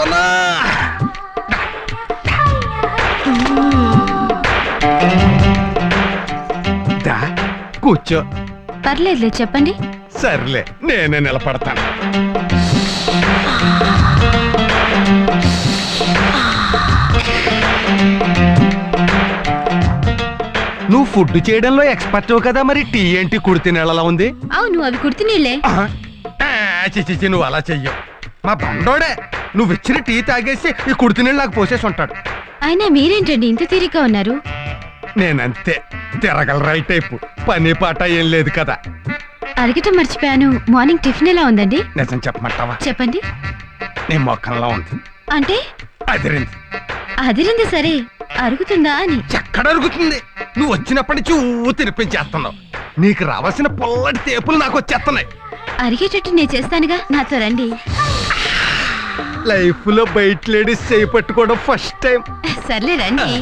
సోనా దా కూర్చో. పర్లేదులే, చెప్పండి. సర్లే, నేనే నిలబడతాను. నువ్వు ఫుడ్ చేయడంలో ఎక్స్పర్ట్ కదా, మరి టీ ఏంటి కుడితి నీళ్ళలా ఉంది? అవును, అవి కుడితి నీళ్ళే. చిచి, నువ్వు అలా చెయ్యవు. మా బండోడే నువ్వు ఇచ్చిన టీ తాగేసి ఈ కుడితి నీళ్ళు నాకు పోసేసి ఉంటాడు. అయినా మీరేంటండి ఇంత తీరిగ్గా ఉన్నారు? నేనంతే, తిరగల రైట్ టైపు, పని పాట ఏం లేదు కదా. అడగటం మర్చిపోయాను, మార్నింగ్ టిఫిన్ ఎలా ఉందండి? నిజం చెప్పమంటావా? చెప్పండి. నీ మొక్కల్లో ఉంది. అంటే అదిరింది. అదిరింది సరే, అరుగుతుందా అని. ఎక్కడ అరుగుతుంది? నువ్వు వచ్చినప్పటి నుంచి తినిపించేస్తున్నావు. నీకు రావాల్సిన పొల్లటి తేపులు నాకు వచ్చేస్తున్నాయి. అరిగేటట్టు నేను చేస్తానుగా, నాతో రండి. లైఫ్ లో బయట లేడీస్ చేయి పట్టుకోవడం ఫస్ట్ టైం. సర్లే రండి.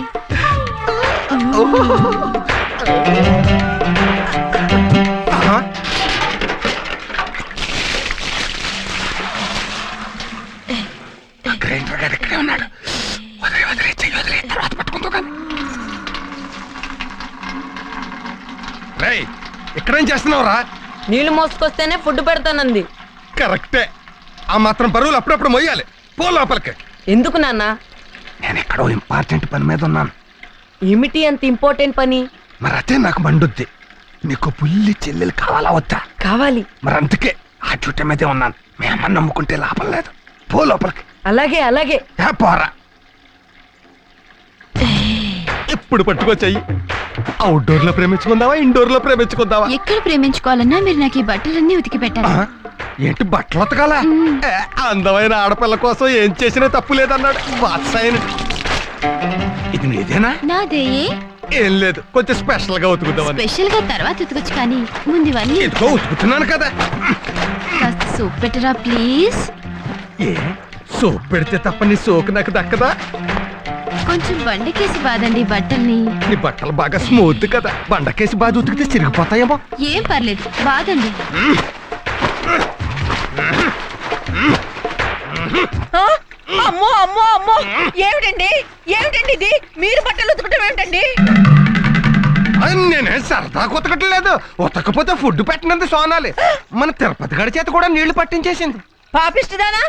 గ్రైండర్ గారు ఇక్కడే ఉన్నాడు. వదిలే చెయ్యి, తర్వాత పట్టుకుంటూ కానీ. రేయ్, ఇక్కడేం చేస్తున్నావురా? నీళ్లు మోసుకొస్తేనే ఫుడ్ పెడతానంది. కరెక్టే, ఆ మాత్రం బరువులు అప్పుడప్పుడు మొయ్యాలి. పో లోపలికి. ఎందుకు నాన్న? నేను ఎక్కడో ఇంపార్టెంట్ పని మీద ఉన్నాను. ఏమిటి అంత ఇంపార్టెంట్ పని? మరి అదే నాకు మండుద్ది. నీకు పుల్లి చెల్లెలు కావాలా వద్దా? కావాలి. మరి అందుకే ఆ చుట్ట మీదే ఉన్నాను. మీ అమ్మని నమ్ముకుంటే లాభం లేదు. పో లోపలికి. అలాగే అలాగే. పోరా. ఇప్పుడు పట్టుకో చెయ్యి. అవుట్డోర్ లో ప్రేమించుకుందావా, ఇండోర్ లో ప్రేమించుకుందావా? ఎక్కడ ప్రేమించుకోవాలన్నా మీరు నాకు ఈ బట్టలన్నీ ఉతికి పెట్టాలి. ఏంటి బట్టలు ఉతకాలా? అందమైన ఆడపిల్ల కోసం ఏం చేసినా తప్పు లేదన్నాడు వాత్సాయన. ఇది నీదేనా? నాదే. ఏం లేదు, కొంచెం స్పెషల్ గా ఉతుకుతావని. స్పెషల్ గా తర్వాత ఉతకొచ్చు, కానీ ముందు ఇవన్నీ ఎందుకో ఉతుకుతున్నాను కదా. కాస్త సూప్ పెట్టరా ప్లీజ్. ఏ సోప్ పెడితే తప్ప నీ సోకు నాకు దక్కదా? కొంచెం బండకేసి బాదండి బట్టల్ని. నీ బట్టలు బాగా స్మూత్ కదా, బండకేసి బాగా ఉతికితే చిరిగిపోతాయేమో. ఏం పర్లేదు, బాదండి. అమ్మో అమ్మో అమ్మో, ఏమిటండి ఏమిటండి ఇది? మీరు బట్టలు ఉతకటం ఏమిటండి? నేనే సరదాగా ఉతకట్లేదు. ఉతకపోతే ఫుడ్ పెట్టినంత సోనాలి. మన తిరుపతి గడి చేత కూడా నీళ్లు పట్టించేసింది. పాపిష్టిదానా?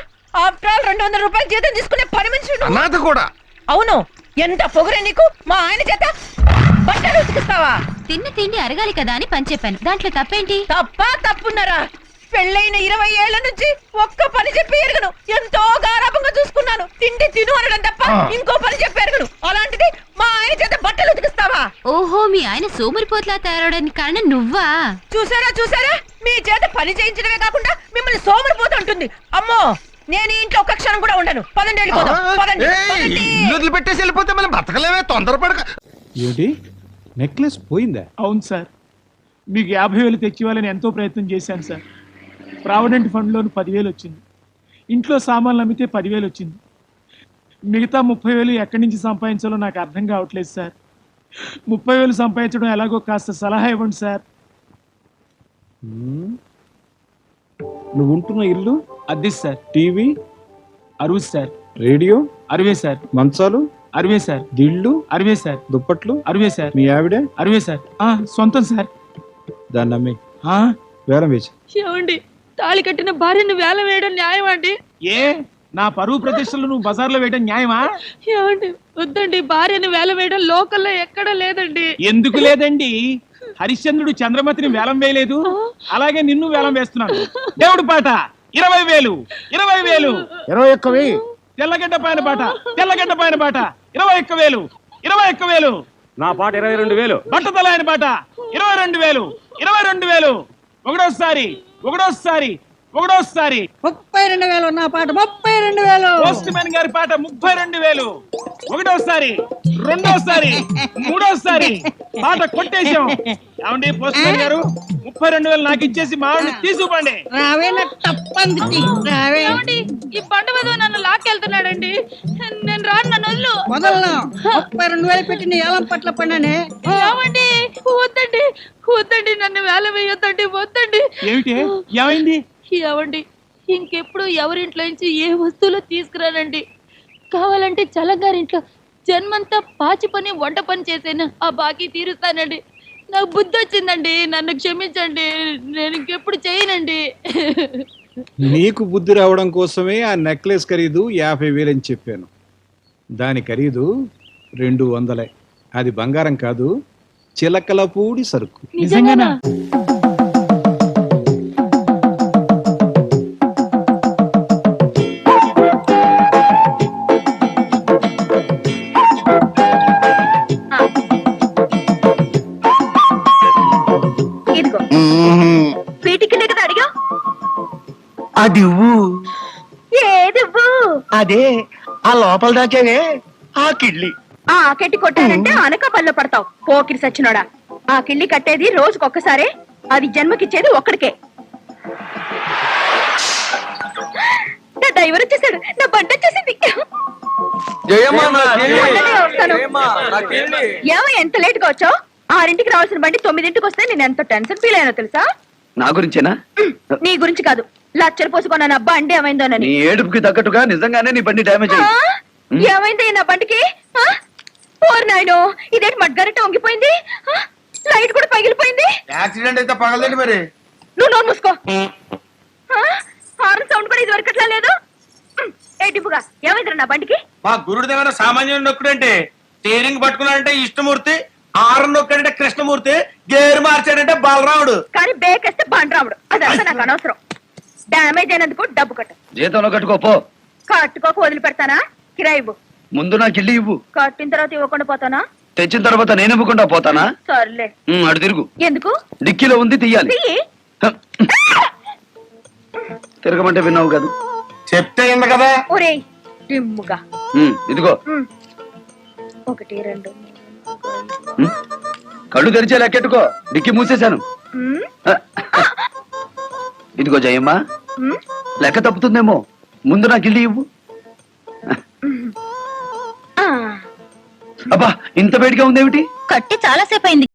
ఆఫ్టర్ ఆల్ 200 రూపాయలు జీతం తీసుకునే పని మనిషి. అనాథ కూడా. అవును, ఎంత పొగరే నీకు! మా ఆయన చేత బట్టలు ఉతికిస్తావా? తిన్న తిండి అరగాలి కదా అని పని చెప్పాను, దాంట్లో తప్పేంటి? తప్పున్నారా? పెళ్ళైన 20 ఏళ్ల నుంచి ఒక్క పని చెప్పి ఎరగను. ఎంతో గారాభంగా చూసుకున్నాను. తిండి తిను అనడం తప్ప ఇంకో పని చెప్పి ఎరగను. అలాంటిది మా ఆయన చేత బట్టలు ఉతికిస్తావా? ఓహో, మీ ఆయన సోమరిపోతులా తయారవడానికి కారణం నువ్వా? చూసారా, మీ చేత పని చేయించడమే కాకుండా మిమ్మల్ని సోమరిపోతూ ఉంటుంది. అమ్మో, నేను ఇంట్లో ఒక్క క్షణం కూడా ఉండను. పదండి, వెళ్ళిపోదాం. పదండి. ఇల్లు పెట్టేసి వెళ్ళిపోతే మనం బతకలేమే, తొందరపడక. ఏంటి, నెక్లెస్ పోయిందా? అవును సార్, మీకు 50,000 తెచ్చివ్వాలని ఎంతో ప్రయత్నం చేశాను సార్. ప్రావిడెంట్ ఫండ్లోని 10,000 వచ్చింది. ఇంట్లో సామాన్లు అమ్మితే 10,000 వచ్చింది. మిగతా 30,000 ఎక్కడి నుంచి సంపాదించాలో నాకు అర్థం కావట్లేదు సార్. 30,000 సంపాదించడం ఎలాగో కాస్త సలహా ఇవ్వండి సార్. నువ్వు ఉంటున్న ఇల్లు అద్దె sir. TV 60 sir. Radio 60 sir. మంచాలు 60 సార్. దిళ్ళు 60 సార్. దుప్పట్లు 60 సార్. మీ ఆవిడ 60 సార్. సొంతం సార్. దాన్ని అమ్మి వేలం వేసి. ఏమండి, తాళి కట్టిన భార్యను వేలం వేయడం న్యాయం అండి? ఏ, నా పరువు ప్రతిష్టలు నువ్వు బజార్లో వేయడం న్యాయమా? ఏమండి, వద్దండి, భార్యను వేలం వేయడం లోకల్లో ఎక్కడ లేదండి. ఎందుకు లేదండి? హరిశ్చంద్రుడు చంద్రమతిని వేలం వేయలేదు, అలాగే నిన్ను వేలం వేస్తున్నాను. దేవుడు పాట 20,000. 20,000. 21,000. తెల్లగడ్డ పైన పాట 21,000. 21,000. నా పాట 22,000. బట్టతల ఆయన పాట 22,000. 22,000. ఒకటోసారి 32,000 నా పాట 32,000. పోస్ట్ మ్యాన్ గారి పాట 32,000. ఒకటోసారి, రెండోసారి, మూడోసారి పాట కొట్టేశాం. ఏమండి పోస్ట్ మ్యాన్ గారు, 32,000 నాకు ఇచ్చేసి మా ఆవిడని తీసుకుపండి. ఏమండి, ఈ బండ మీద నన్ను లాక్కెళ్తున్నాడండి. నేను రాను, నన్ను వదలు. 32,000 పెట్టి నీ ఏలం పట్ల పడినానే. ఏమండి, వద్దండి, నన్ను వేలం వేయొద్దండి, వద్దండి. ఏమిటి, ఏమైంది? ఏమండి, ఇంకెప్పుడు ఎవరింట్లో నుంచి ఏ వస్తువులు తీసుకురానండి. కావాలంటే చలంగారింట్లో జన్మంతా పాచి పని వంట పని చేసేనా ఆ బాకీ తీరుస్తానండి. నాకు బుద్ధి వచ్చిందండి, నన్ను క్షమించండి, నేను ఇంకెప్పుడు చేయనండి. నీకు బుద్ధి రావడం కోసమే ఆ నెక్లెస్ ఖరీదు 50,000 అని చెప్పాను. దాని ఖరీదు 200. అది బంగారం కాదు, చిలకలపూడి సరుకు. నిజంగానా? ఇదిగో వీటికి కదా అడిగా. అది ఏదివ్వు? అదే ఆ లోపల దాకేవే ఆ కిళ్ళి. ఆ కెట్టి కొట్టానంటే అనకాపల్లో పడతావు పోకిరి సచ్చినోడా. ఆ కిళ్ళి కట్టేది రోజుకొక్కసారే, అది జన్మకిచ్చేది ఒక్కడికే. నా డ్రైవర్ వచ్చేసాడు, నా బండి వచ్చేసింది. మొన్ననే వస్తాను. ఏమో ఎంత లేట్ గా వచ్చావు? 6ంటికి రావాల్సిన బండి 9ంటికి వస్తే నేను ఎంత టెన్షన్ ఫీల్ అయ్యానో తెలుసా? నా గురించేనా? నీ గురించి కాదు, లచ్చలు పోసుకున్నాను అబ్బా అండి ఏమైందోనని. నీ ఏడుపుకి తగ్గట్టుగా నిజంగానే నీ బండి డ్యామేజ్ ఆ? అయింది. ఏమైంది నా బండికి? ఓర్ నాయనో, ఇదేంటి మడ్గారెట్ట వంగిపోయింది, లైట్ కూడా పగిలిపోయింది. యాక్సిడెంట్ అయితే పగలదండి మరి. నువ్వు నోరు మూసుకో. హార్న్ సౌండ్ కూడా ఇది వరకట్లా లేదు. ఏ డిప్పుగా ఏమైందిరా నా బండికి? మా గురుడు ఏమైనా సామాన్యుడు నొక్కుడంటే స్టీరింగ్ పట్టుకున్నాడంటే ఇష్టమూర్తి, ఆరు నొక్కాడంటే కృష్ణమూర్తి, గేరు మార్చాడంటే బలరాముడు. కానీ బేకేస్తే బండ్రాముడు. అదంతా నాకు అనవసరం. డ్యామేజ్ అయినందుకు డబ్బు కట్టు. జీతంలో కట్టుకోపో. కట్టుకోక వదిలిపెడతానా? కిరాయి ఇవ్వు. ముందు నాకు ఇల్లు ఇవ్వు. కట్టిన తర్వాత ఇవ్వకుండా పోతానా? తెచ్చిన తర్వాత నేను ఇవ్వకుండా పోతానా? సర్లే. అటు తిరుగు. ఎందుకు? డిక్కీలో ఉంది, తీయాలి. చెయ్యి. తిరగమంటే విన్నావు కదా. చెప్తే ఇంద కదా. ఒరేయ్ డిమ్ముగా. ఇదిగో 1 2 కళ్ళు తెరిచే లెక్కెట్టుకో. డిక్కి మూసేశాను. ఇదిగో జయమ్మ, లెక్క తప్పుతుందేమో, ముందు నాకు ఇల్లు ఇవ్వు. అబ్బా, ఇంత వేడిగా ఉందేమిటి? కట్టి చాలా సేపు అయింది.